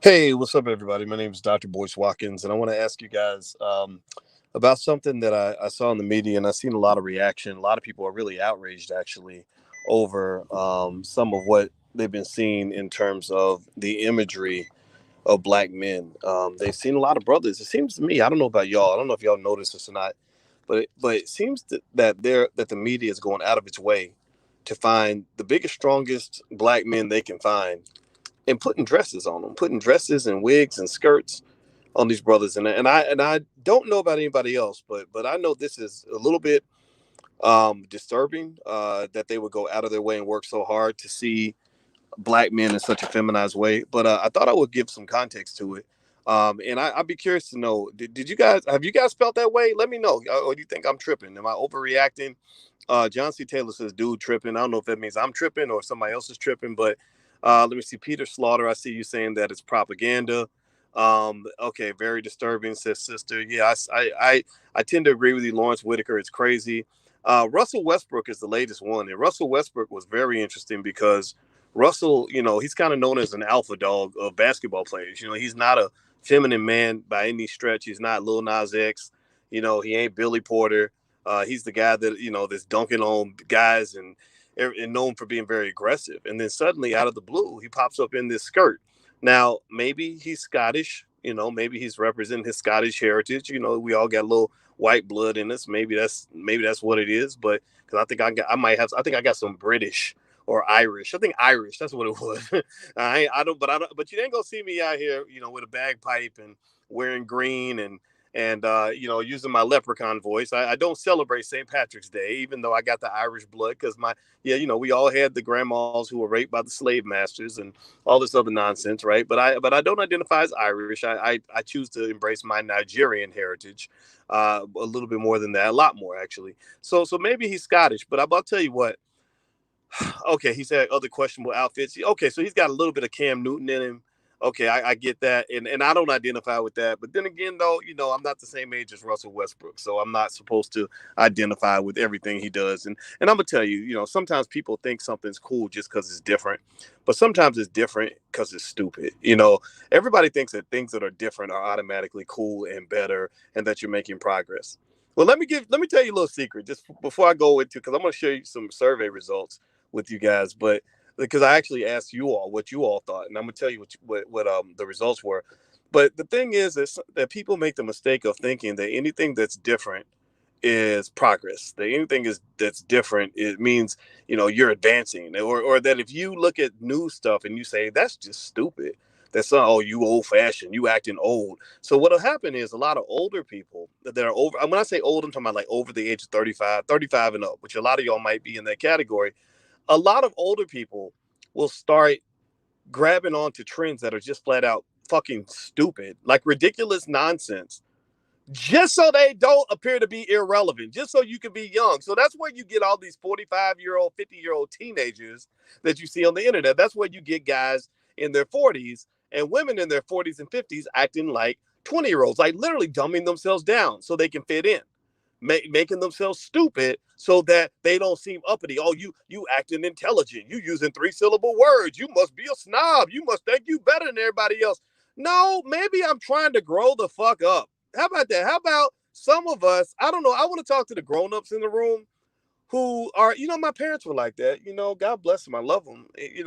Hey, what's up, everybody? My name is Dr. Boyce Watkins, and I want to ask you guys about something that I saw in the media, and I've seen a lot of reaction. A lot of people are really outraged, actually, over some of what they've been seeing in terms of the imagery of black men. They've seen a lot of brothers. It seems to me, I don't know about y'all. I don't know if y'all noticed this or not, but it seems that the media is going out of its way to find the biggest, strongest black men they can find and putting dresses on them, putting dresses and wigs and skirts on these brothers. And I don't know about anybody else, but I know this is a little bit disturbing that they would go out of their way and work so hard to see black men in such a feminized way. But I thought I would give some context to it. And I'd be curious to know, did you guys, have you guys felt that way? Let me know. Or do you think I'm tripping? Am I overreacting? John C. Taylor says, dude, tripping. I don't know if that means I'm tripping or somebody else is tripping, but let me see. Peter Slaughter, I see you saying that it's propaganda. Okay, very disturbing, says sister. Yeah, I tend to agree with you, Lawrence Whitaker. It's crazy. Russell Westbrook is the latest one. And Russell Westbrook was very interesting because Russell, he's kind of known as an alpha dog of basketball players. He's not a feminine man by any stretch. He's not Lil Nas X. He ain't Billy Porter. He's the guy that that's dunking on guys and known for being very aggressive. And then suddenly, out of the blue, he pops up in this skirt. Now, maybe he's Scottish. Maybe he's representing his Scottish heritage. We all got a little white blood in us. Maybe that's what it is. But because I think I got some British or Irish. I think Irish. That's what it was. But you ain't gonna see me out here, with a bagpipe and wearing green and using my leprechaun voice. I don't celebrate St. Patrick's Day, even though I got the Irish blood, because we all had the grandmas who were raped by the slave masters and all this other nonsense, right? But I don't identify as Irish. I choose to embrace my Nigerian heritage, a little bit more than that, a lot more actually. So maybe he's Scottish, but I'll tell you what. Okay, he's had other questionable outfits. Okay, so he's got a little bit of Cam Newton in him. Okay, I get that, and I don't identify with that. But then again, though, I'm not the same age as Russell Westbrook, so I'm not supposed to identify with everything he does. And I'm gonna tell you, sometimes people think something's cool just because it's different, but sometimes it's different because it's stupid. Everybody thinks that things that are different are automatically cool and better, and that you're making progress. Well, let me tell you a little secret just before I go into, because I'm gonna show you some survey results with you guys, but because I actually asked you all what you all thought, and I'm gonna tell you what the results were. But the thing is that people make the mistake of thinking that anything that's different is progress. That anything that's different, it means you're advancing, or that if you look at new stuff and you say that's just stupid, that's oh, you old fashioned, you acting old. So what'll happen is a lot of older people that are over. When I say old, I'm talking about like over the age of 35 and up, which a lot of y'all might be in that category. A lot of older people will start grabbing onto trends that are just flat out fucking stupid, like ridiculous nonsense, just so they don't appear to be irrelevant, just so you can be young. So that's where you get all these 45-year-old, 50-year-old teenagers that you see on the internet. That's where you get guys in their 40s and women in their 40s and 50s acting like 20-year-olds, like literally dumbing themselves down so they can fit in, making themselves stupid so that they don't seem uppity. Oh, you acting intelligent. You using 3-syllable words. You must be a snob. You must think you better than everybody else. No, maybe I'm trying to grow the fuck up. How about that? How about some of us? I don't know. I want to talk to the grown-ups in the room who are, my parents were like that. God bless them. I love them. They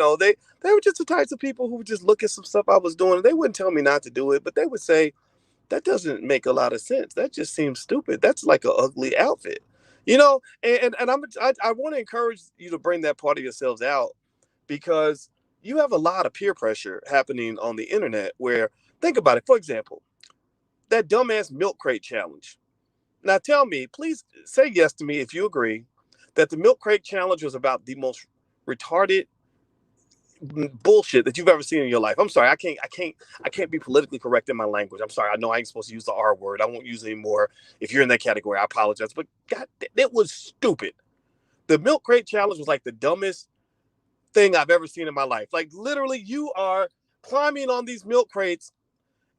were just the types of people who would just look at some stuff I was doing. And they wouldn't tell me not to do it, but they would say, that doesn't make a lot of sense. That just seems stupid. That's like an ugly outfit, I want to encourage you to bring that part of yourselves out, because you have a lot of peer pressure happening on the internet where, think about it. For example, that dumbass milk crate challenge. Now tell me, please say yes to me if you agree that the milk crate challenge was about the most retarded bullshit that you've ever seen in your life. I'm sorry, I can't be politically correct in my language. I'm sorry. I know I ain't supposed to use the R word. I won't use it anymore. If you're in that category, I apologize. But God, it was stupid. The milk crate challenge was like the dumbest thing I've ever seen in my life. Like literally, you are climbing on these milk crates,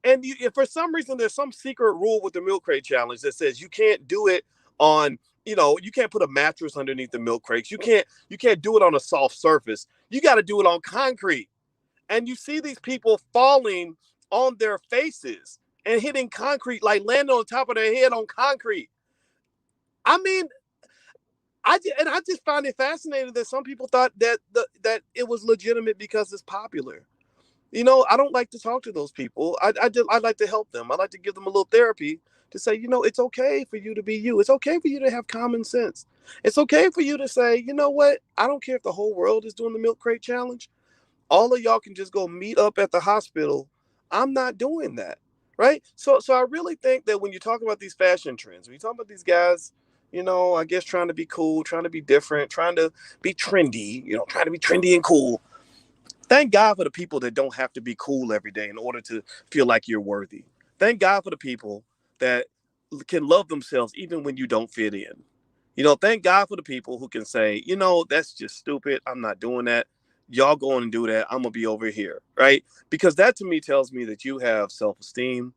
and if for some reason there's some secret rule with the milk crate challenge that says you can't do it on, you can't put a mattress underneath the milk crates. You can't do it on a soft surface. You got to do it on concrete. and you see these people falling on their faces and hitting concrete, like landing on top of their head on concrete. I mean, I just find it fascinating that some people thought that that it was legitimate because it's popular. You know, I don't like to talk to those people. I like to help them. I like to give them a little therapy to say, you know, it's okay for you to be you. It's okay for you to have common sense. It's okay for you to say, you know what? I don't care if the whole world is doing the milk crate challenge. All of y'all can just go meet up at the hospital. I'm not doing that. Right. So I really think that when you talk about these fashion trends, when you talk about these guys, you know, I guess trying to be cool, trying to be different, trying to be trendy, you know, trying to be trendy and cool. Thank God for the people that don't have to be cool every day in order to feel like you're worthy. Thank God for the people that can love themselves even when you don't fit in. You know, thank God for the people who can say, you know, that's just stupid. I'm not doing that. Y'all go on and do that. I'm gonna be over here, right? Because that to me tells me that you have self-esteem,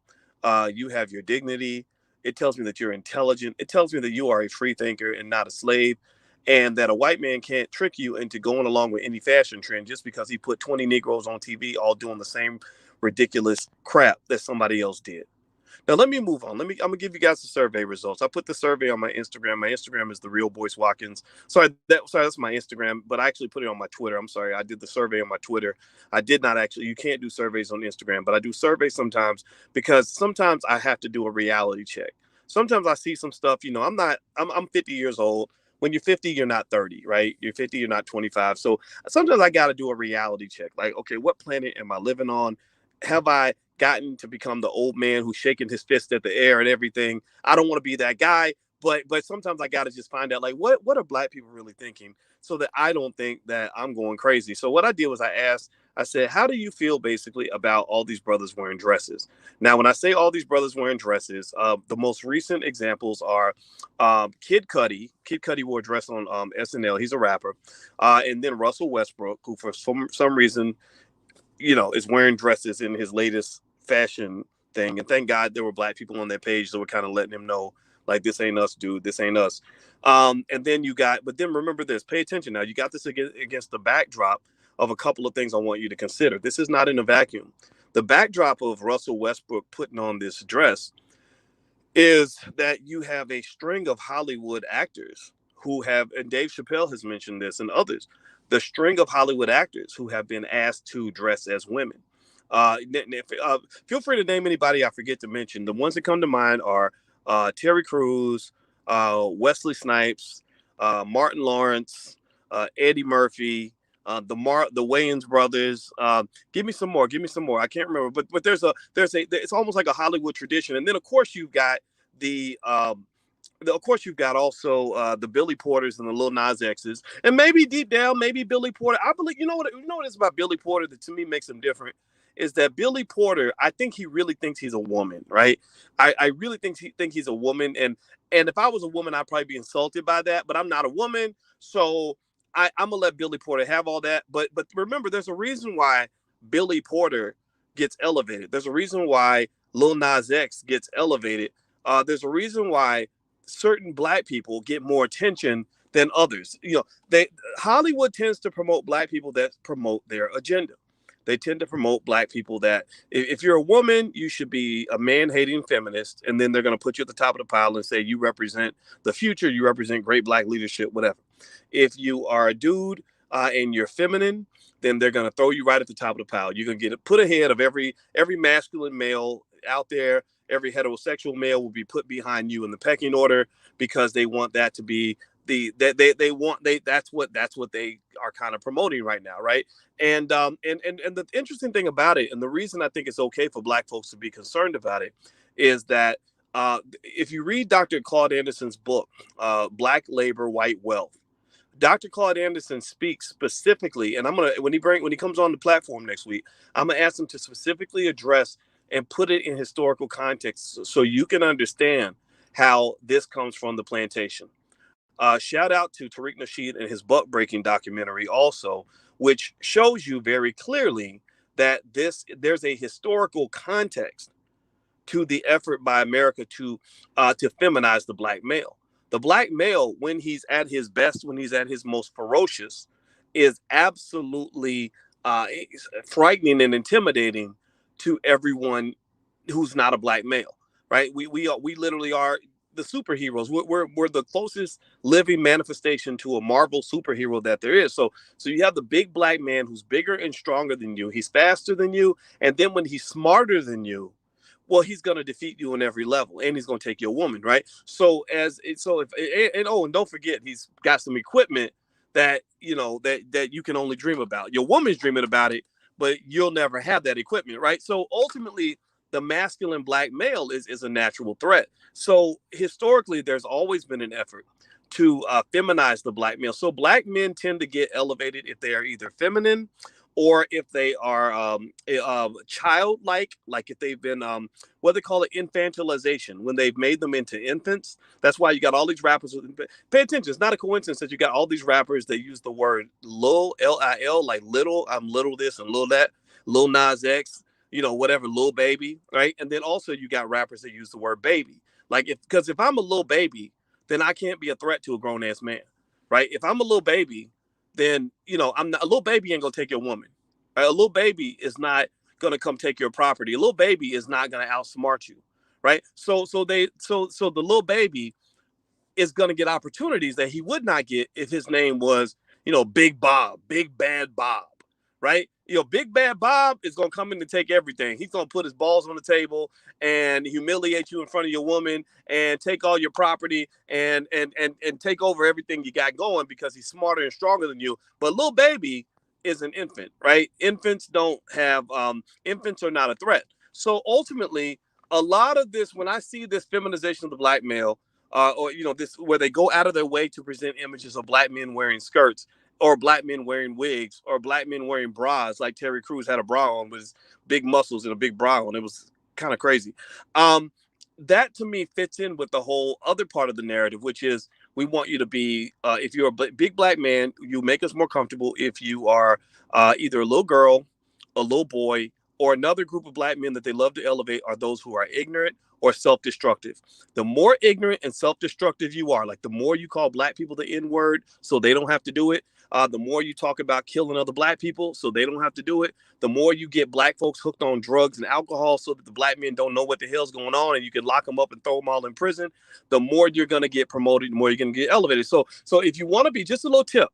you have your dignity. It tells me that you're intelligent. It tells me that you are a free thinker and not a slave, and that a white man can't trick you into going along with any fashion trend just because he put 20 Negroes on TV all doing the same ridiculous crap that somebody else did. Now let me move on. I'm gonna give you guys the survey results. I put the survey on my Instagram. My Instagram is the real Boyce Watkins. Sorry, that's my Instagram, but I actually put it on my Twitter. I'm sorry, I did the survey on my Twitter. I did not actually. You can't do surveys on Instagram, but I do surveys sometimes because sometimes I have to do a reality check. Sometimes I see some stuff. You know, I'm 50 years old. When you're 50, you're not 30, right? You're 50, you're not 25. So sometimes I got to do a reality check. Like, okay, what planet am I living on? Have I gotten to become the old man who's shaking his fist at the air and everything? I don't want to be that guy, but sometimes I gotta just find out like what are black people really thinking, so that I don't think that I'm going crazy. So what I did was I said, how do you feel basically about all these brothers wearing dresses? Now, when I say all these brothers wearing dresses, the most recent examples are Kid Cudi. Kid Cudi wore a dress on SNL. He's a rapper. And then Russell Westbrook, who for some reason, you know, is wearing dresses in his latest fashion thing. And thank God there were black people on that page that were kind of letting him know, like, this ain't us, dude. This ain't us. And then but then remember this, pay attention now. You got this against the backdrop of a couple of things I want you to consider. This is not in a vacuum. The backdrop of Russell Westbrook putting on this dress is that you have a string of Hollywood actors who have, and Dave Chappelle has mentioned this and others, the string of Hollywood actors who have been asked to dress as women. Feel free to name anybody I forget to mention. The ones that come to mind are Terry Crews, Wesley Snipes, Martin Lawrence, Eddie Murphy, the Wayans brothers. Give me some more. Give me some more. I can't remember, but it's almost like a Hollywood tradition. And then of course you've got of course you've got also the Billy Porters and the Lil Nas X's, and maybe deep down, maybe Billy Porter. I believe you know what it is about Billy Porter that to me makes him different is that Billy Porter, I think he really thinks he's a woman, right? I really think he's a woman, and if I was a woman, I'd probably be insulted by that, but I'm not a woman, so I'm gonna let Billy Porter have all that. But remember, there's a reason why Billy Porter gets elevated. There's a reason why Lil Nas X gets elevated. There's a reason why certain black people get more attention than others. You know, Hollywood tends to promote black people that promote their agenda. They tend to promote black people that if you're a woman, you should be a man-hating feminist, and then they're going to put you at the top of the pile and say you represent the future, you represent great black leadership, whatever. If you are a dude and you're feminine, then they're going to throw you right at the top of the pile. You're going to get put ahead of every masculine male out there. Every heterosexual male will be put behind you in the pecking order because they want that to be that's what they are kind of promoting right now, right? And the interesting thing about it, and the reason I think it's okay for black folks to be concerned about it, is that if you read Dr. Claud Anderson's book, Black Labor, White Wealth, Dr. Claud Anderson speaks specifically, and when he comes on the platform next week, I'm gonna ask him to specifically address and put it in historical context so you can understand how this comes from the plantation. Shout out to Tariq Nasheed and his buck breaking documentary also, which shows you very clearly that there's a historical context to the effort by America to feminize the black male. The black male, when he's at his best, when he's at his most ferocious, is absolutely frightening and intimidating to everyone who's not a black male, right? We literally are the superheroes. We're the closest living manifestation to a Marvel superhero that there is. So you have the big black man who's bigger and stronger than you. He's faster than you, and then when he's smarter than you, well, he's going to defeat you on every level, and he's going to take your woman, right? And don't forget, he's got some equipment that that you can only dream about. Your woman's dreaming about it, but you'll never have that equipment, right? So ultimately, the masculine black male is a natural threat. So historically, there's always been an effort to feminize the black male. So black men tend to get elevated if they are either feminine or if they are childlike, like if they've been what they call it, infantilization, when they've made them into infants. That's why you got all these rappers. Pay attention. It's not a coincidence that you got all these rappers that use the word lil, L-I-L, like little. I'm little this and little that. Lil Nas X, whatever, little baby, right? And then also you got rappers that use the word baby. Like because if I'm a little baby, then I can't be a threat to a grown ass man, right? If I'm a little baby, then I'm not, a little baby ain't gonna take your woman. Right? A little baby is not gonna come take your property. A little baby is not gonna outsmart you, right? So the little baby is gonna get opportunities that he would not get if his name was Big Bob, Big Bad Bob, right? Big Bad Bob is gonna come in and take everything. He's gonna put his balls on the table and humiliate you in front of your woman and take all your property and take over everything you got going because he's smarter and stronger than you. But little baby is an infant, right? Infants don't have infants are not a threat. So ultimately, a lot of this, when I see this feminization of the black male, or this where they go out of their way to present images of black men wearing skirts, or black men wearing wigs, or black men wearing bras, like Terry Crews had a bra on with his big muscles and a big bra on. It was kind of crazy. That to me fits in with the whole other part of the narrative, which is we want you to be, if you're a big black man, you make us more comfortable. If you are either a little girl, a little boy, or another group of black men that they love to elevate are those who are ignorant or self-destructive. The more ignorant and self-destructive you are, like the more you call black people the N-word so they don't have to do it, the more you talk about killing other black people so they don't have to do it, the more you get black folks hooked on drugs and alcohol so that the black men don't know what the hell's going on and you can lock them up and throw them all in prison, the more you're going to get promoted, the more you're going to get elevated. So if you want to be, just a little tip.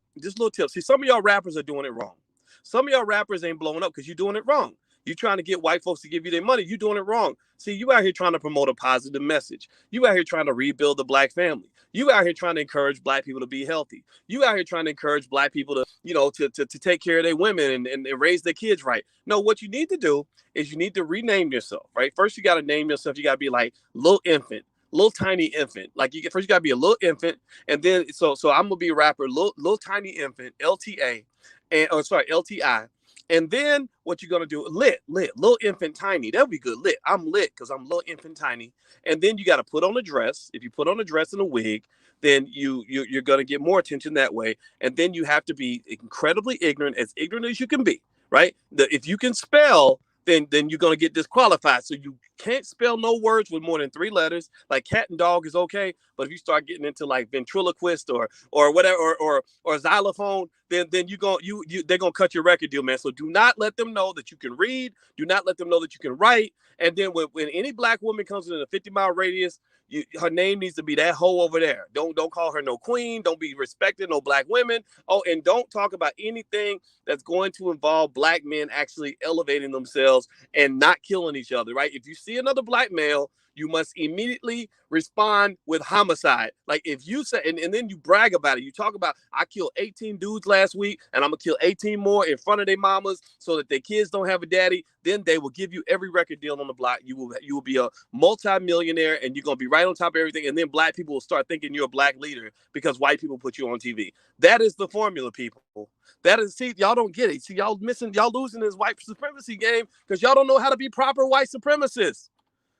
See, some of y'all rappers are doing it wrong. Some of y'all rappers ain't blowing up because you're doing it wrong. You're trying to get white folks to give you their money. You're doing it wrong. See, you out here trying to promote a positive message. You out here trying to rebuild the black family. You out here trying to encourage black people to be healthy. You out here trying to encourage black people to, to take care of their women and raise their kids right. No, what you need to do is you need to rename yourself, right? First, you got to name yourself. You got to be like little infant, little tiny infant. Like first you got to be a little infant. And then, so I'm going to be a rapper, little tiny infant, LTA, LTI. And then what you're going to do, lit, little infant tiny. That would be good. Lit. I'm lit because I'm little infant tiny. And then you got to put on a dress. If you put on a dress and a wig, then you're going to get more attention that way. And then you have to be incredibly ignorant as you can be, right? If you can spell, then you're going to get disqualified. So you can't spell no words with more than 3 letters. Like cat and dog is okay. But if you start getting into like ventriloquist or whatever, or xylophone, then they're gonna cut your record deal, man. So do not let them know that you can read. Do not let them know that you can write. And then when any black woman comes in a 50-mile radius, her name needs to be that hoe over there. Don't call her no queen. Don't be respected no black women. Oh, and don't talk about anything that's going to involve black men actually elevating themselves and not killing each other, right? If you see another black male, you must immediately respond with homicide. Like if you say, and then you brag about it. You talk about, I killed 18 dudes last week and I'm gonna kill 18 more in front of their mamas so that their kids don't have a daddy. Then they will give you every record deal on the block. You will be a multi-millionaire and you're gonna be right on top of everything. And then black people will start thinking you're a black leader because white people put you on TV. That is the formula, people. That is, see, y'all don't get it. See, y'all losing this white supremacy game because y'all don't know how to be proper white supremacists.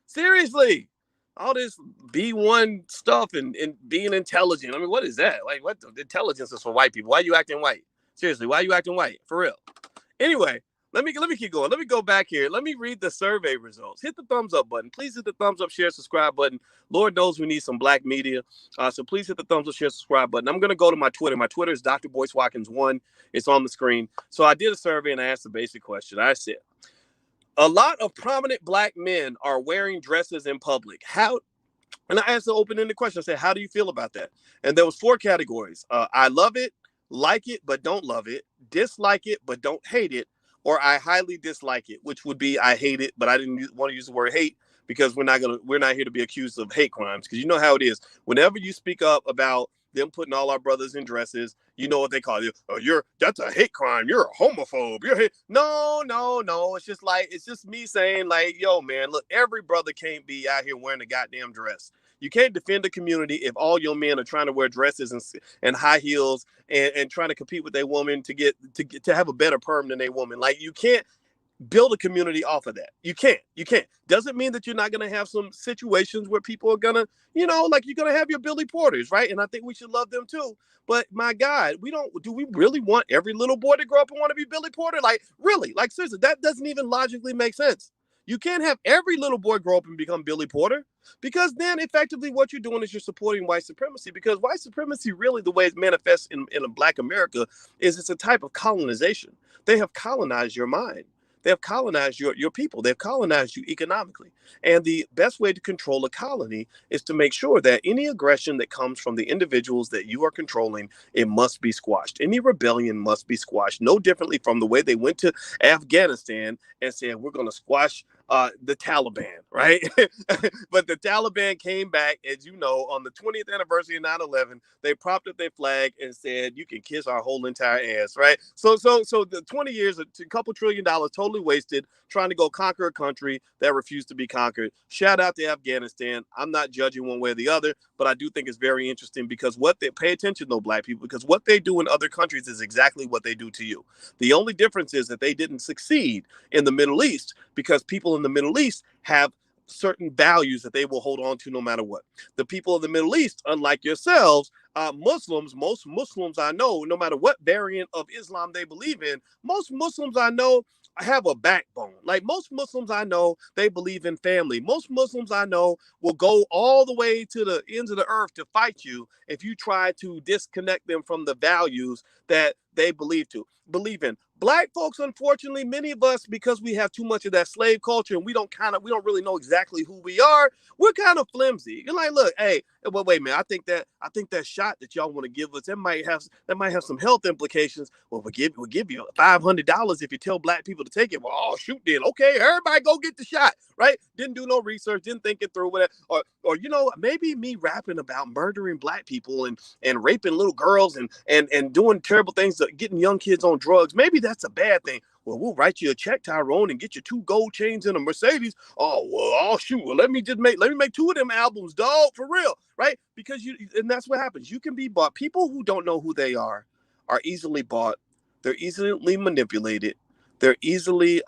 Seriously, all this B1 stuff and being intelligent. I mean, what is that? Like, what the intelligence is for white people? Why are you acting white? Seriously, why are you acting white? For real. Anyway, Let me keep going. Let me go back here. Let me read the survey results. Hit the thumbs up button. Please hit the thumbs up, share, subscribe button. Lord knows we need some black media. So please hit the thumbs up, share, subscribe button. I'm going to go to my Twitter. My Twitter is Dr. Boyce Watkins 1. It's on the screen. So I did a survey and I asked a basic question. I said, a lot of prominent black men are wearing dresses in public. And I asked the open-ended question. I said, how do you feel about that? And there was 4 categories. I love it, like it, but don't love it, dislike it, but don't hate it, or I highly dislike it, which would be I hate it, but I didn't want to use the word hate because we're not here to be accused of hate crimes. Because you know how it is. Whenever you speak up about them putting all our brothers in dresses, you know what they call you. Oh, that's a hate crime. You're a homophobe. No. It's just me saying like, yo, man, look, every brother can't be out here wearing a goddamn dress. You can't defend the community if all your men are trying to wear dresses and high heels and trying to compete with their woman to have a better perm than their woman. Like, you can't build a community off of that. You can't. Doesn't mean that you're not going to have some situations where people are going to, like you're going to have your Billy Porters, right? And I think we should love them too. But my God, do we really want every little boy to grow up and want to be Billy Porter? Like, really? Like, seriously, that doesn't even logically make sense. You can't have every little boy grow up and become Billy Porter, because then effectively what you're doing is you're supporting white supremacy, because white supremacy, really the way it manifests in a Black America is it's a type of colonization. They have colonized your mind. They have colonized your people. They've colonized you economically. And the best way to control a colony is to make sure that any aggression that comes from the individuals that you are controlling, it must be squashed. Any rebellion must be squashed, no differently from the way they went to Afghanistan and said, we're going to squash the Taliban, right? But the Taliban came back, as you know, on the 20th anniversary of 9/11. They propped up their flag and said, you can kiss our whole entire ass, right? So the 20 years, a couple $1 trillion totally wasted trying to go conquer a country that refused to be conquered. Shout out to Afghanistan. I'm not judging one way or the other, but I do think it's very interesting because pay attention though, Black people, because what they do in other countries is exactly what they do to you. The only difference is that they didn't succeed in the Middle East because people in the Middle East have certain values that they will hold on to no matter what. The people of the Middle East, unlike yourselves, Muslims, most Muslims I know, no matter what variant of Islam they believe in, most Muslims I know have a backbone. Like, most Muslims I know, they believe in family. Most Muslims I know will go all the way to the ends of the earth to fight you if you try to disconnect them from the values that they believe in. Black folks, unfortunately, many of us, because we have too much of that slave culture and we don't really know exactly who we are, we're kind of flimsy. You're like, look, hey, well, wait a minute, I think that shot that y'all want to give us, that might have some health implications. Well, we'll give you $500 if you tell Black people to take it. Well, oh shoot, then okay, everybody go get the shot, right? Didn't do no research, didn't think it through, whatever. Or maybe me rapping about murdering Black people and raping little girls and doing terrible things, getting young kids on drugs. Maybe that's a bad thing. Well, we'll write you a check, Tyrone, and get you 2 gold chains and a Mercedes. Oh, well, oh shoot. Well, let me make 2 of them albums, dog, for real, right? Because and that's what happens. You can be bought. People who don't know who they are easily bought. They're easily manipulated. They're easily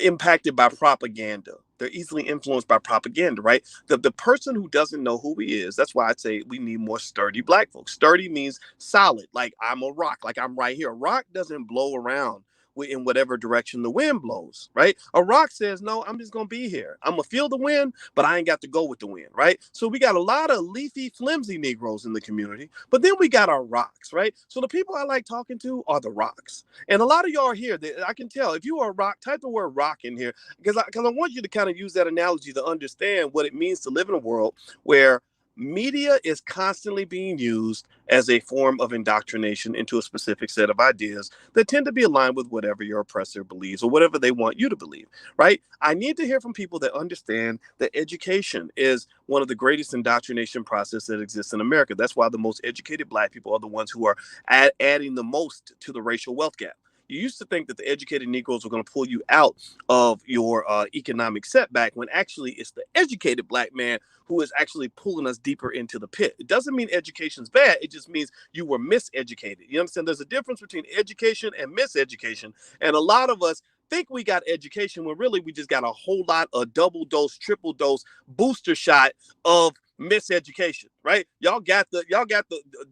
impacted by propaganda. They're easily influenced by propaganda, right? The person who doesn't know who he is, that's why I'd say we need more sturdy Black folks. Sturdy means solid, like I'm a rock, like I'm right here. A rock doesn't blow around in whatever direction the wind blows, right? A rock says, no, I'm just going to be here. I'm going to feel the wind, but I ain't got to go with the wind, right? So we got a lot of leafy, flimsy Negroes in the community, but then we got our rocks, right? So the people I like talking to are the rocks. And a lot of y'all are here, I can tell, if you are a rock, type the word rock in here, because I want you to kind of use that analogy to understand what it means to live in a world where media is constantly being used as a form of indoctrination into a specific set of ideas that tend to be aligned with whatever your oppressor believes or whatever they want you to believe, right? I need to hear from people that understand that education is one of the greatest indoctrination processes that exists in America. That's why the most educated Black people are the ones who are adding the most to the racial wealth gap. You used to think that the educated Negroes were going to pull you out of your economic setback, when actually it's the educated Black man who is actually pulling us deeper into the pit. It doesn't mean education's bad. It just means you were miseducated. You understand? There's a difference between education and miseducation. And a lot of us think we got education when really we just got a whole lot of double dose, triple dose, booster shot of miseducation, right? Y'all got the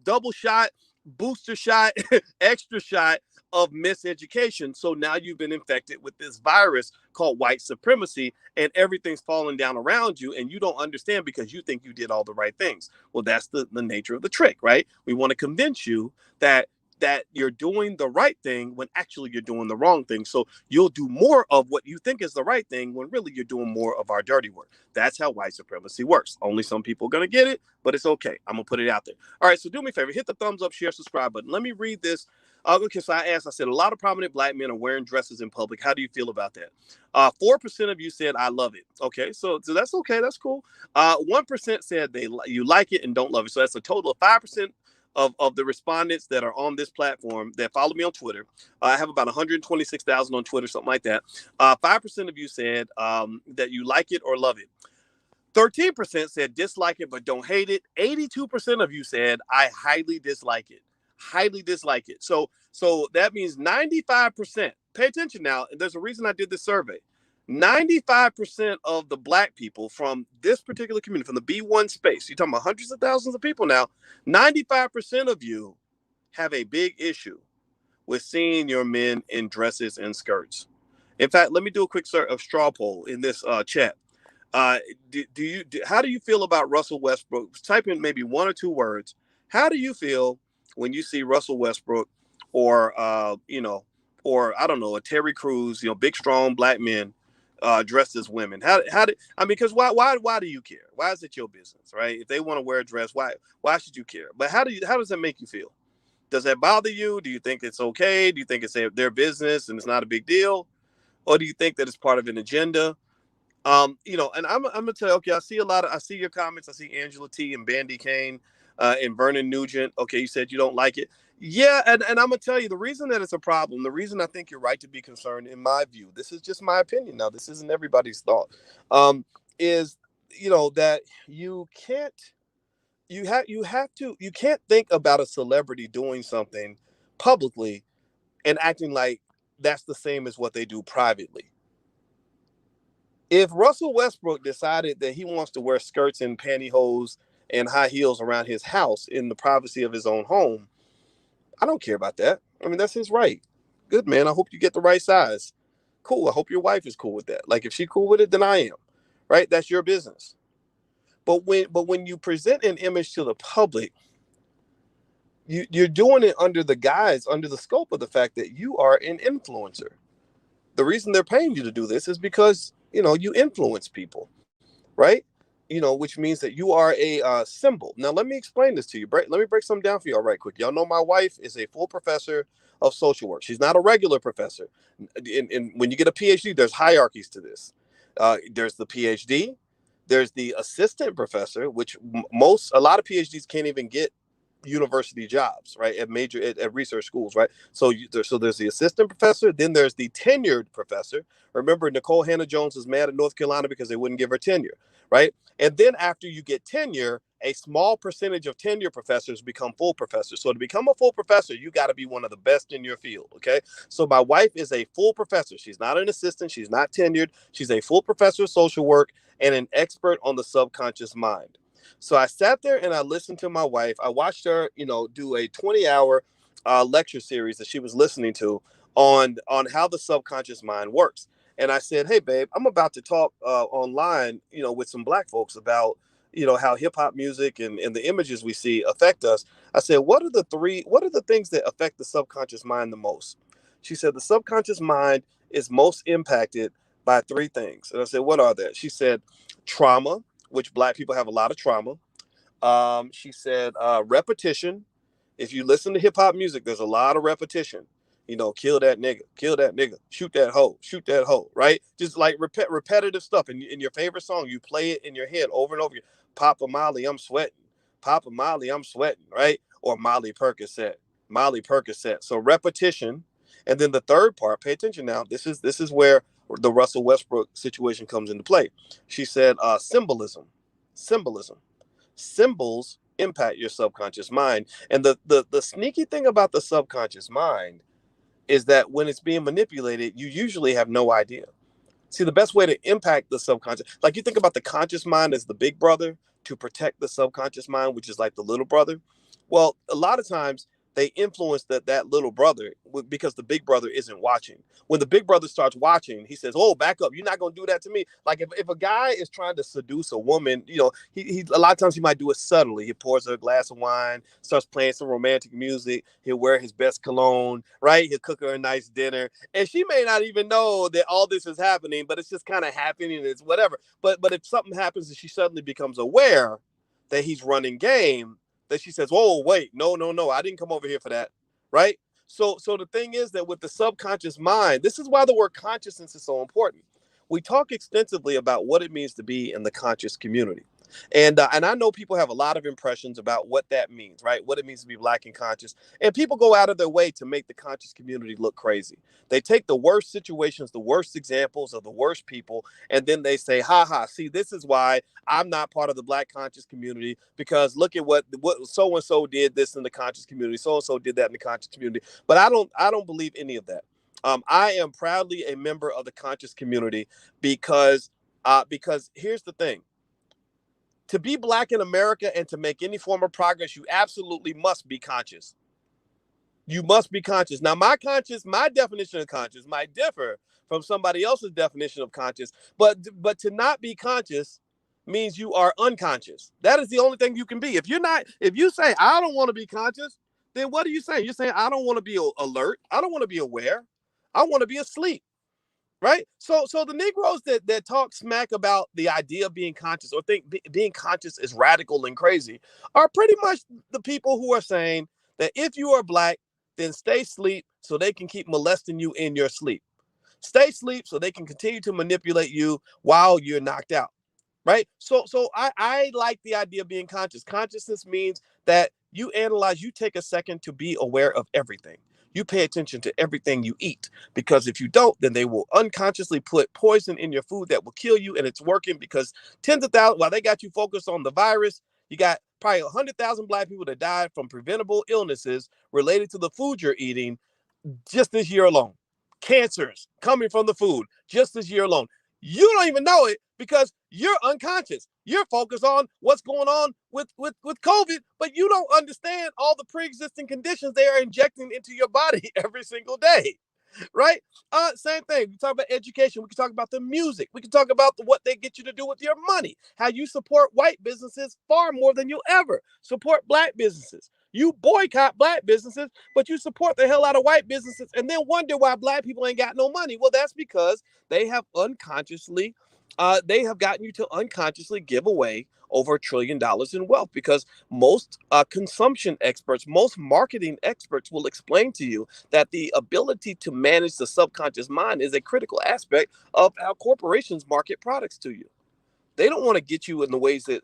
double shot, booster shot, extra shot of miseducation. So now you've been infected with this virus called white supremacy, and everything's falling down around you, and you don't understand because you think you did all the right things. Well, that's the nature of the trick, right? We want to convince you that you're doing the right thing when actually you're doing the wrong thing. So you'll do more of what you think is the right thing when really you're doing more of our dirty work. That's how white supremacy works. Only some people are going to get it, but it's okay. I'm going to put it out there. All right, so do me a favor. Hit the thumbs up, share, subscribe button. Let me read this. Okay, so I said, a lot of prominent black men are wearing dresses in public. How do you feel about that? 4% of you said, I love it. Okay, so that's okay. That's cool. 1% said you like it and don't love it. So that's a total of 5% of the respondents that are on this platform that follow me on Twitter. I have about 126,000 on Twitter, something like that. 5% of you said that you like it or love it. 13% said dislike it but don't hate it. 82% of you said I highly dislike it. Highly dislike it. So that means 95%. Pay attention now. There's a reason I did this survey. 95% of the black people from this particular community, from the B1 space, you're talking about hundreds of thousands of people now, 95% of you have a big issue with seeing your men in dresses and skirts. In fact, let me do a quick straw poll in this chat. How do you feel about Russell Westbrook? Type in maybe one or two words. How do you feel when you see Russell Westbrook or or I don't know, a Terry Crews, big strong black men dressed as women? Because why do you care? Why is it your business, right? If they want to wear a dress, why should you care? But how does that make you feel? Does that bother you? Do you think it's okay? Do you think it's their business and it's not a big deal? Or do you think that it's part of an agenda? And I'm gonna tell you, okay, I see your comments. I see Angela T and Bandy Kane and Vernon Nugent. Okay, you said you don't like it. Yeah, and I'm gonna tell you the reason that it's a problem, the reason I think you're right to be concerned, in my view, this is just my opinion. Now, this isn't everybody's thought. Is that you can't think about a celebrity doing something publicly and acting like that's the same as what they do privately. If Russell Westbrook decided that he wants to wear skirts and pantyhose and high heels around his house in the privacy of his own home, I don't care about that. I mean, that's his right. Good, man. I hope you get the right size. Cool. I hope your wife is cool with that. Like, if she's cool with it, then I am. Right? That's your business. But when you present an image to the public, you're doing it under the scope of the fact that you are an influencer. The reason they're paying you to do this is because you influence people, right? Which means that you are a symbol. Now, let me explain this to you. Let me break something down for y'all right quick. Y'all know my wife is a full professor of social work. She's not a regular professor. And when you get a PhD, there's hierarchies to this. There's the PhD. There's the assistant professor, which a lot of PhDs can't even get university jobs, right? At research schools, right? So there's the assistant professor, then there's the tenured professor. Remember, Nicole Hannah-Jones was mad at North Carolina because they wouldn't give her tenure, right? And then after you get tenure, a small percentage of tenure professors become full professors. So to become a full professor, you got to be one of the best in your field, okay? So my wife is a full professor. She's not an assistant. She's not tenured. She's a full professor of social work and an expert on the subconscious mind. So I sat there and I listened to my wife. I watched her, do a 20-hour lecture series that she was listening to on how the subconscious mind works. And I said, hey, babe, I'm about to talk online, with some black folks about, how hip hop music and the images we see affect us. I said, what are the things that affect the subconscious mind the most? She said, the subconscious mind is most impacted by three things. And I said, what are that? She said, trauma, which black people have a lot of trauma. She said, repetition. If you listen to hip hop music, there's a lot of repetition. Kill that nigga, shoot that hoe, right? Just like repetitive stuff. In your favorite song, you play it in your head over and over again. Papa Molly, I'm sweating. Papa Molly, I'm sweating, right? Or Molly Percocet. So repetition. And then the third part, pay attention now. This is where the Russell Westbrook situation comes into play. She said, symbolism. Symbols impact your subconscious mind. And the sneaky thing about the subconscious mind is that when it's being manipulated, you usually have no idea. See, the best way to impact the subconscious, like you think about the conscious mind as the big brother to protect the subconscious mind, which is like the little brother. Well, a lot of times they influence that little brother because the big brother isn't watching. When the big brother starts watching, he says, "Oh, back up! You're not gonna do that to me." Like if a guy is trying to seduce a woman, he a lot of times he might do it subtly. He pours her a glass of wine, starts playing some romantic music. He'll wear his best cologne, right? He'll cook her a nice dinner, and she may not even know that all this is happening, but it's just kind of happening. And it's whatever. But if something happens and she suddenly becomes aware that he's running game, that she says, "Whoa, wait, no, I didn't come over here for that," right? So the thing is that with the subconscious mind, this is why the word consciousness is so important. We talk extensively about what it means to be in the conscious community. And I know people have a lot of impressions about what that means, right? What it means to be Black and conscious. And people go out of their way to make the conscious community look crazy. They take the worst situations, the worst examples of the worst people, and then they say, "Ha ha, see, this is why I'm not part of the Black conscious community, because look at what so and so did this in the conscious community, so and so did that in the conscious community." But I don't believe any of that. I am proudly a member of the conscious community because here's the thing. To be Black in America and to make any form of progress, you absolutely must be conscious. You must be conscious. Now, my definition of conscious might differ from somebody else's definition of conscious, but to not be conscious means you are unconscious. That is the only thing you can be. If you say I don't want to be conscious, then what are you saying? You're saying I don't want to be alert. I don't want to be aware. I want to be asleep. Right. So the Negroes that talk smack about the idea of being conscious or think being conscious is radical and crazy are pretty much the people who are saying that if you are Black, then stay asleep so they can keep molesting you in your sleep. Stay asleep so they can continue to manipulate you while you're knocked out. Right. So I like the idea of being conscious. Consciousness means that you analyze, you take a second to be aware of everything. You pay attention to everything you eat, because if you don't, then they will unconsciously put poison in your food that will kill you. And it's working because tens of thousands, while they got you focused on the virus, you got probably 100,000 Black people that died from preventable illnesses related to the food you're eating just this year alone. Cancers coming from the food just this year alone. You don't even know it because you're unconscious. You're focused on what's going on with COVID, but you don't understand all the pre-existing conditions they are injecting into your body every single day. Right? Same thing. We talk about education. We can talk about the music. We can talk about what they get you to do with your money. How you support white businesses far more than you ever support Black businesses. You boycott Black businesses, but you support the hell out of white businesses, and then wonder why Black people ain't got no money. Well, that's because they have they have gotten you to unconsciously give away over $1 trillion in wealth, because most consumption experts, most marketing experts will explain to you that the ability to manage the subconscious mind is a critical aspect of how corporations market products to you. They don't want to get you in the ways that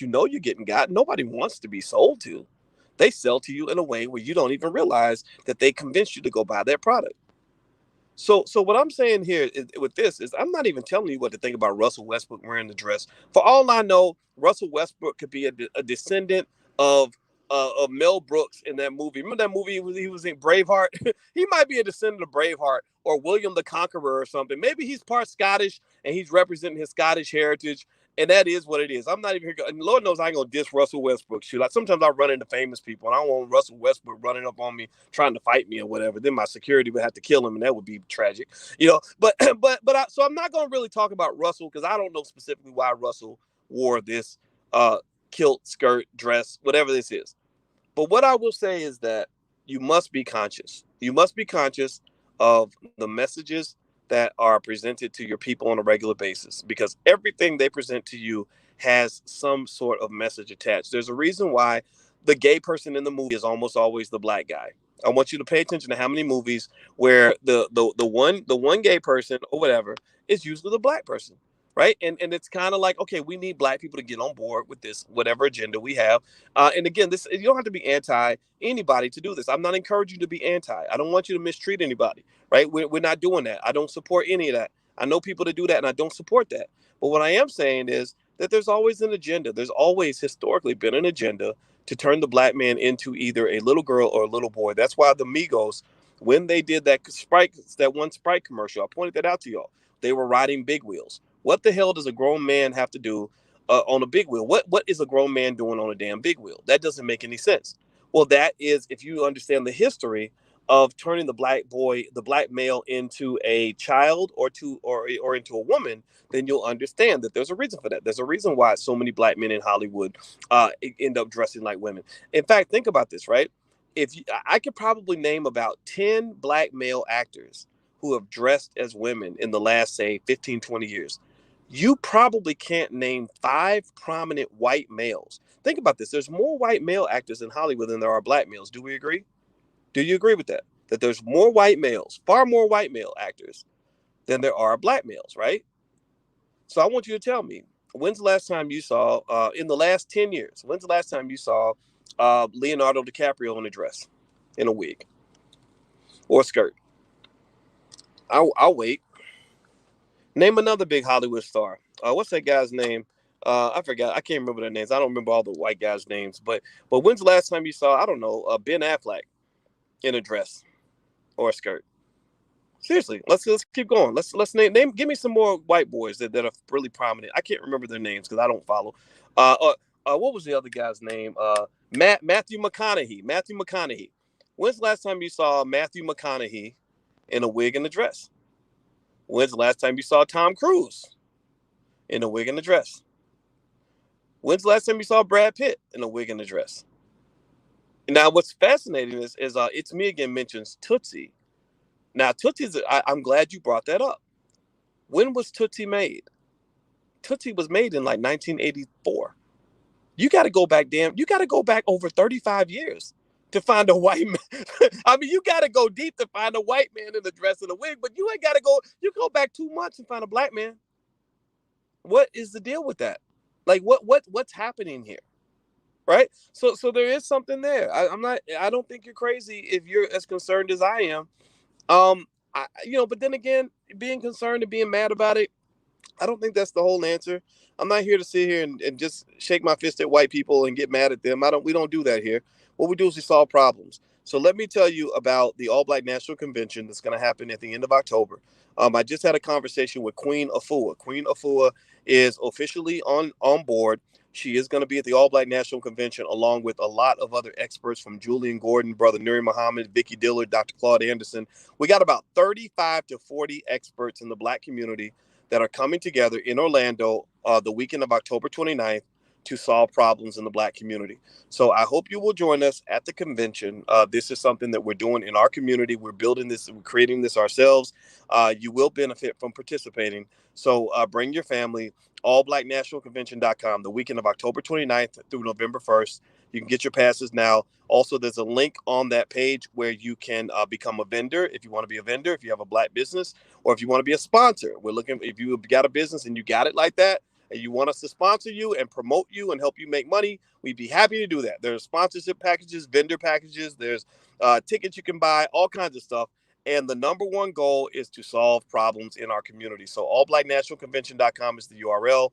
you're getting got. Nobody wants to be sold to. They sell to you in a way where you don't even realize that they convinced you to go buy their product. So what I'm saying here with this is I'm not even telling you what to think about Russell Westbrook wearing the dress. For all I know, Russell Westbrook could be a descendant of Mel Brooks in that movie. Remember that movie he was in Braveheart? He might be a descendant of Braveheart or William the Conqueror or something. Maybe he's part Scottish and he's representing his Scottish heritage. And that is what it is. I'm not even here. And Lord knows I ain't gonna diss Russell Westbrook. Shoot, like sometimes I run into famous people, and I don't want Russell Westbrook running up on me trying to fight me or whatever. Then my security would have to kill him, and that would be tragic, But so I'm not gonna really talk about Russell because I don't know specifically why Russell wore this kilt, skirt, dress, whatever this is. But what I will say is that you must be conscious. You must be conscious of the messages that are presented to your people on a regular basis, because everything they present to you has some sort of message attached. There's a reason why the gay person in the movie is almost always the Black guy. I want you to pay attention to how many movies where the one gay person or whatever is usually the Black person. Right. And it's kind of like, okay, we need Black people to get on board with this, whatever agenda we have. And again, you don't have to be anti anybody to do this. I'm not encouraging you to be anti. I don't want you to mistreat anybody. Right. We're not doing that. I don't support any of that. I know people that do that and I don't support that. But what I am saying is that there's always an agenda. There's always historically been an agenda to turn the Black man into either a little girl or a little boy. That's why the Migos, when they did that one Sprite commercial, I pointed that out to y'all. They were riding big wheels. What the hell does a grown man have to do on a big wheel? What is a grown man doing on a damn big wheel? That doesn't make any sense. Well, that is, if you understand the history of turning the black boy, the black male, into a child or into a woman, then you'll understand that there's a reason for that. There's a reason why so many black men in Hollywood end up dressing like women. In fact, think about this, right? If you, I could probably name about 10 black male actors who have dressed as women in the last, say, 15, 20 years. You probably can't name 5 prominent white males. Think about this. There's more white male actors in Hollywood than there are black males. Do we agree? Do you agree with that? That there's more white males, far more white male actors than there are black males, right? So I want you to tell me, when's the last time you saw, in the last 10 years, when's the last time you saw Leonardo DiCaprio in a dress, in a wig, or a skirt? I'll wait. Name another big Hollywood star. What's that guy's name? I forgot. I can't remember their names. I don't remember all the white guys' names. But when's the last time you saw, I don't know, Ben Affleck in a dress or a skirt? Seriously, let's keep going. Let's name. Give me some more white boys that are really prominent. I can't remember their names because I don't follow. What was the other guy's name? Matthew McConaughey. Matthew McConaughey. When's the last time you saw Matthew McConaughey in a wig and a dress? When's the last time you saw Tom Cruise in a wig and a dress? When's the last time you saw Brad Pitt in a wig and a dress? Now, what's fascinating is It's Me Again mentions Tootsie. Now, Tootsie's, I'm glad you brought that up. When was Tootsie made? Tootsie was made in like 1984. You got to go back, you got to go back over 35 years to find a white man. I mean, you got to go deep to find a white man in a dress and a wig, but you ain't got to go, you go back 2 months and find a black man. What is the deal with that? Like, what's happening here? Right? So there is something there. I don't think you're crazy if you're as concerned as I am. But then again, being concerned and being mad about it, I don't think that's the whole answer. I'm not here to sit here and just shake my fist at white people and get mad at them. We don't do that here. What we do is we solve problems. So let me tell you about the All Black National Convention that's going to happen at the end of October. I just had a conversation with Queen Afua. Queen Afua is officially on board. She is going to be at the All Black National Convention along with a lot of other experts from Julian Gordon, Brother Nuri Muhammad, Vicky Dillard, Dr. Claud Anderson. We got about 35 to 40 experts in the Black community that are coming together in Orlando the weekend of October 29th to solve problems in the Black community. So I hope you will join us at the convention. This is something that we're doing in our community. We're building this, we're creating this ourselves. You will benefit from participating. So bring your family. allblacknationalconvention.com, the weekend of October 29th through November 1st. You can get your passes now. Also, there's a link on that page where you can become a vendor if you want to be a vendor, if you have a Black business, or if you want to be a sponsor. We're looking, if you got a business and you got it like that, and you want us to sponsor you and promote you and help you make money, we'd be happy to do that. There's sponsorship packages, vendor packages, there's tickets you can buy, all kinds of stuff. And the number one goal is to solve problems in our community. So allblacknationalconvention.com is the URL.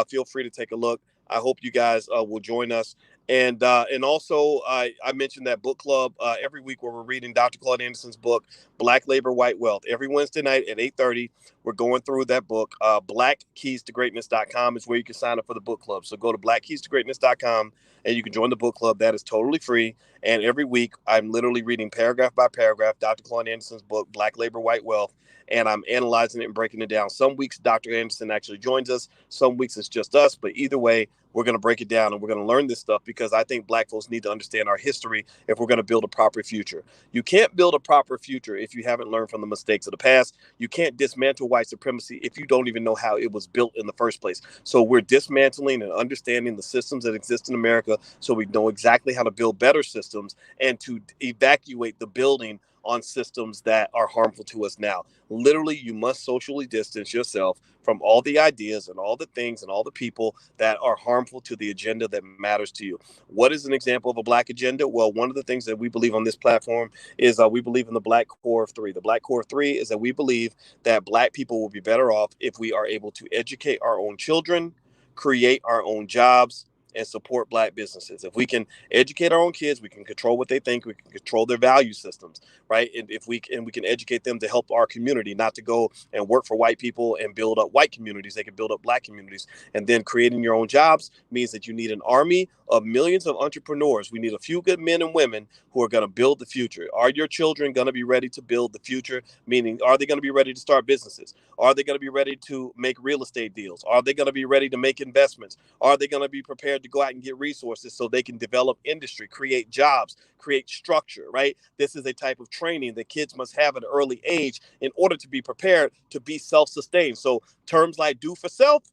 Feel free to take a look. I hope you guys will join us. And also, I mentioned that book club every week where we're reading Dr. Claud Anderson's book, Black Labor, White Wealth. Every Wednesday night at 8:30, we're going through that book. blackkeystogreatness.com is where you can sign up for the book club. So go to blackkeystogreatness.com and you can join the book club. That is totally free. And every week, I'm literally reading paragraph by paragraph Dr. Claud Anderson's book, Black Labor, White Wealth, and I'm analyzing it and breaking it down. Some weeks, Dr. Anderson actually joins us. Some weeks, it's just us. But either way, we're going to break it down and we're going to learn this stuff because I think Black folks need to understand our history if we're going to build a proper future. You can't build a proper future if you haven't learned from the mistakes of the past. You can't dismantle white supremacy if you don't even know how it was built in the first place. So we're dismantling and understanding the systems that exist in America so we know exactly how to build better systems and to evacuate the building on systems that are harmful to us now. Literally, you must socially distance yourself from all the ideas and all the things and all the people that are harmful to the agenda that matters to you. What is an example of a Black agenda? Well, one of the things that we believe on this platform is we believe in the Black Core of Three. The Black Core of Three is that we believe that Black people will be better off if we are able to educate our own children, create our own jobs, and support Black businesses. If we can educate our own kids, we can control what they think, we can control their value systems, right? And if we can educate them to help our community, not to go and work for white people and build up white communities, they can build up Black communities. And then creating your own jobs means that you need an army of millions of entrepreneurs. We need a few good men and women who are going to build the future. Are your children going to be ready to build the future? Meaning, are they going to be ready to start businesses? Are they going to be ready to make real estate deals? Are they going to be ready to make investments? Are they going to be prepared to go out and get resources so they can develop industry, create jobs, create structure, right? This is a type of training that kids must have at an early age in order to be prepared to be self-sustained. So terms like do for self,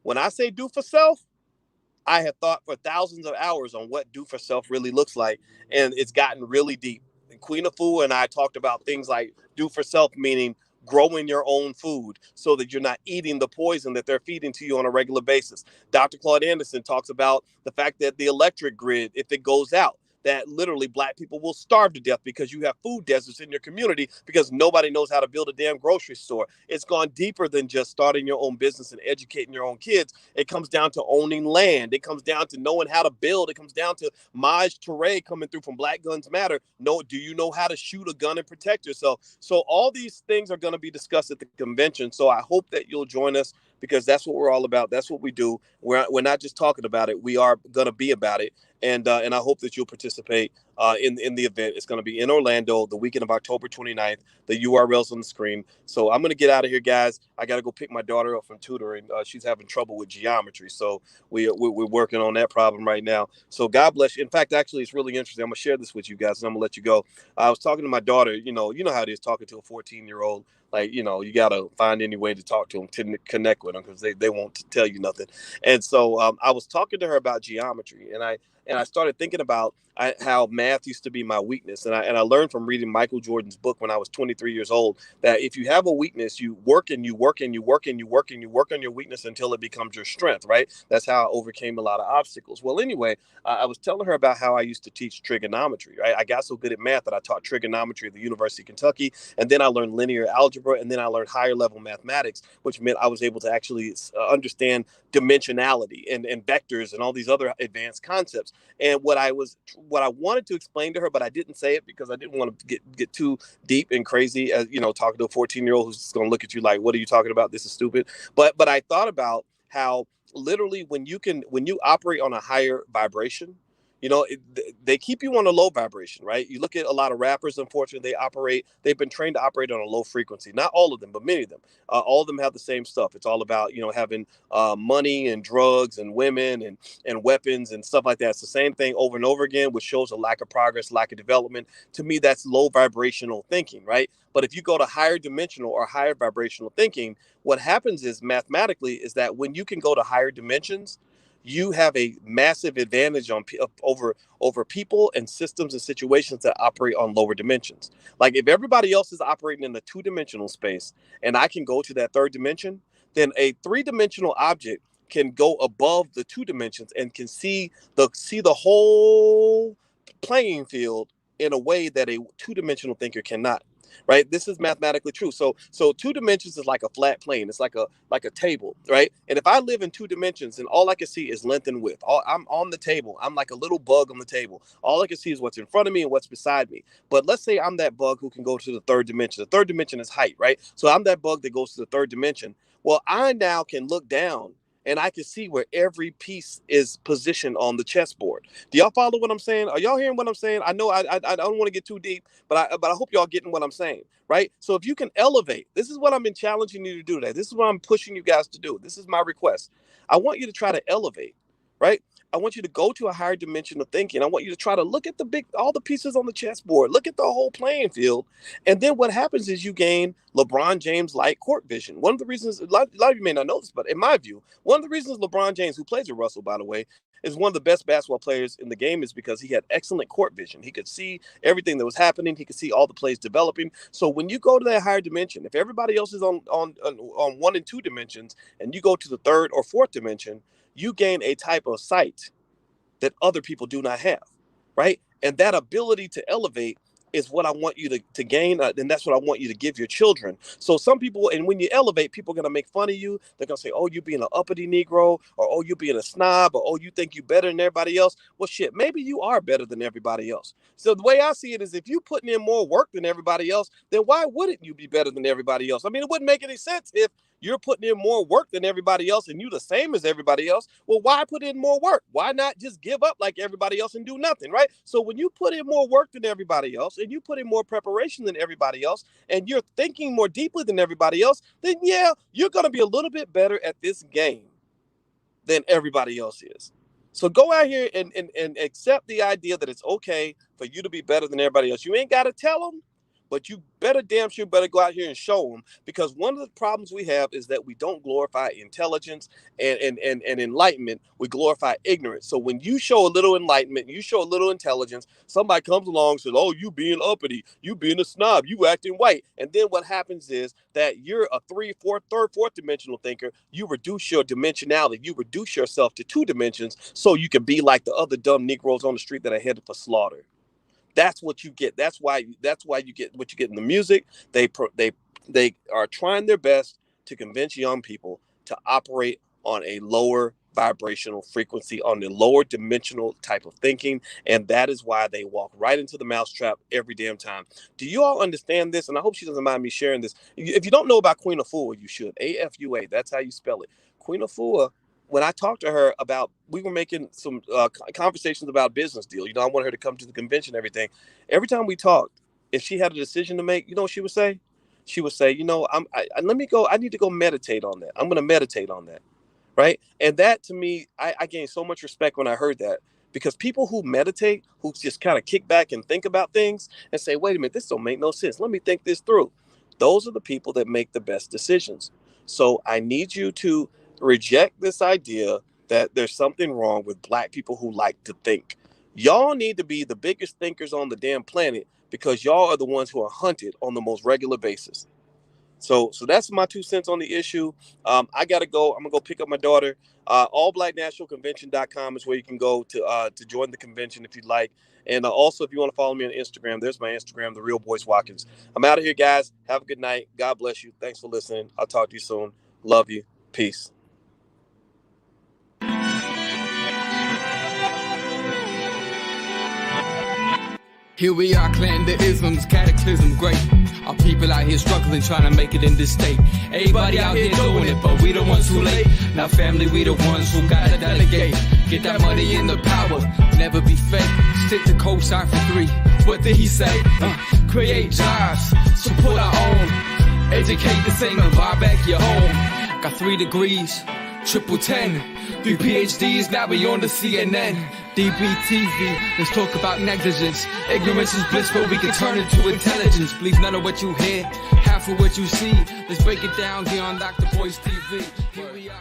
when I say do for self, I have thought for thousands of hours on what do for self really looks like, and it's gotten really deep. And Queen of Fu and I talked about things like do for self, meaning growing your own food so that you're not eating the poison that they're feeding to you on a regular basis. Dr. Claud Anderson talks about the fact that the electric grid, if it goes out, that literally Black people will starve to death because you have food deserts in your community because nobody knows how to build a damn grocery store. It's gone deeper than just starting your own business and educating your own kids. It comes down to owning land. It comes down to knowing how to build. It comes down to Maj Toure coming through from Black Guns Matter. Do you know how to shoot a gun and protect yourself? So all these things are going to be discussed at the convention. So I hope that you'll join us because that's what we're all about. That's what we do. We're not just talking about it. We are going to be about it. And I hope that you'll participate in the event. It's going to be in Orlando the weekend of October 29th. The URL's on the screen. So I'm going to get out of here, guys. I got to go pick my daughter up from tutoring. She's having trouble with geometry. So we're working on that problem right now. So God bless you. In fact, actually, it's really interesting. I'm going to share this with you guys and I'm going to let you go. I was talking to my daughter. You know how it is talking to a 14-year-old. Like, you got to find any way to talk to them, to connect with them because they won't tell you nothing. And so I was talking to her about geometry and I started thinking about how math used to be my weakness. And I learned from reading Michael Jordan's book when I was 23 years old that if you have a weakness, you work and you work and you work and you work and you work on your weakness until it becomes your strength, right? That's how I overcame a lot of obstacles. Well, anyway, I was telling her about how I used to teach trigonometry, right? I got so good at math that I taught trigonometry at the University of Kentucky. And then I learned linear algebra. And then I learned higher level mathematics, which meant I was able to actually understand dimensionality and vectors and all these other advanced concepts. And what I wanted to explain to her, but I didn't say it because I didn't want to get too deep and crazy, as talking to a 14-year-old who's just going to look at you like, what are you talking about? This is stupid. But I thought about how literally when you operate on a higher vibration, they keep you on a low vibration, right? You look at a lot of rappers, unfortunately, they've been trained to operate on a low frequency. Not all of them, but many of them. All of them have the same stuff. It's all about, having money and drugs and women and weapons and stuff like that. It's the same thing over and over again, which shows a lack of progress, lack of development. To me, that's low vibrational thinking, right? But if you go to higher dimensional or higher vibrational thinking, what happens is mathematically is that when you can go to higher dimensions, you have a massive advantage over people and systems and situations that operate on lower dimensions. Like if everybody else is operating in the two-dimensional space and I can go to that third dimension, then a three-dimensional object can go above the two dimensions and can see the whole playing field in a way that a two-dimensional thinker cannot. Right. This is mathematically true. So two dimensions is like a flat plane. It's like a table. Right. And if I live in two dimensions and all I can see is length and width, I'm on the table. I'm like a little bug on the table. All I can see is what's in front of me and what's beside me. But let's say I'm that bug who can go to the third dimension. The third dimension is height. Right. So I'm that bug that goes to the third dimension. Well, I now can look down and I can see where every piece is positioned on the chessboard. Do y'all follow what I'm saying? Are y'all hearing what I'm saying? I know I don't want to get too deep, but I hope y'all getting what I'm saying, right? So if you can elevate, this is what I've been challenging you to do today. This is what I'm pushing you guys to do. This is my request. I want you to try to elevate, right? I want you to go to a higher dimension of thinking. I want you to try to look at all the pieces on the chessboard, look at the whole playing field. And then what happens is you gain LeBron James-like court vision. One of the reasons, a lot of you may not know this, but in my view, one of the reasons LeBron James, who plays with Russell, by the way, is one of the best basketball players in the game is because he had excellent court vision. He could see everything that was happening. He could see all the plays developing. So when you go to that higher dimension, if everybody else is on 1 and 2 dimensions and you go to the third or fourth dimension, you gain a type of sight that other people do not have, right? And that ability to elevate is what I want you to gain, then that's what I want you to give your children. So some people, and when you elevate, people are going to make fun of you. They're going to say, oh, you being an uppity Negro, or oh, you being a snob, or oh, you think you better than everybody else. Well, shit, maybe you are better than everybody else. So the way I see it is, if you putting in more work than everybody else, then why wouldn't you be better than everybody else? I mean, it wouldn't make any sense if you're putting in more work than everybody else and you the same as everybody else. Well, why put in more work? Why not just give up like everybody else and do nothing, right? So when you put in more work than everybody else and you put in more preparation than everybody else and you're thinking more deeply than everybody else, then yeah, you're going to be a little bit better at this game than everybody else is. So go out here and accept the idea that it's okay for you to be better than everybody else. You ain't got to tell them, but you better damn sure better go out here and show them, because one of the problems we have is that we don't glorify intelligence and enlightenment. We glorify ignorance. So when you show a little enlightenment, you show a little intelligence, somebody comes along and says, oh, you being uppity, you being a snob, you acting white. And then what happens is that you're a third, fourth dimensional thinker. You reduce your dimensionality. You reduce yourself to 2 dimensions so you can be like the other dumb Negroes on the street that are headed for slaughter. That's what you get. That's why you get what you get in the music. They are trying their best to convince young people to operate on a lower vibrational frequency, on the lower dimensional type of thinking, and that is why they walk right into the mousetrap every damn time. Do you all understand this? And I hope she doesn't mind me sharing this. If you don't know about Queen Afua, you should. AFUA. That's how you spell it. Queen Afua. When I talked to her about, we were making some conversations about business deal. You know, I wanted her to come to the convention and everything. Every time we talked, if she had a decision to make, you know what she would say? She would say, you know, I need to go meditate on that. I'm going to meditate on that. Right. And that, to me, I gained so much respect when I heard that, because people who meditate, who just kind of kick back and think about things and say, wait a minute, this don't make no sense. Let me think this through. Those are the people that make the best decisions. So I need you to reject this idea that there's something wrong with Black people who like to think. Y'all need to be the biggest thinkers on the damn planet, because y'all are the ones who are hunted on the most regular basis. So that's my 2 cents on the issue. I got to go. I'm going to go pick up my daughter. allblacknationalconvention.com is where you can go to join the convention if you'd like. And also, if you want to follow me on Instagram, there's my Instagram, The Real Boyce Watkins. I'm out of here, guys. Have a good night. God bless you. Thanks for listening. I'll talk to you soon. Love you. Peace. Here we are, clan the isms, cataclysm, great. Our people out here struggling, trying to make it in this state. Everybody out here doing it, but we the ones too late. Now family, we the ones who gotta delegate. Get that money in the power, never be fake. Stick to cosign for 3. What did he say? Create jobs, support our own. Educate the same and buy back your home. Got 3 degrees, triple 10. 3 PhDs, now we on the CNN. DBTV, let's talk about negligence. Ignorance is bliss, but we can turn it to intelligence. Believe none of what you hear, half of what you see. Let's break it down here on Dr. Boyce TV. Here we are.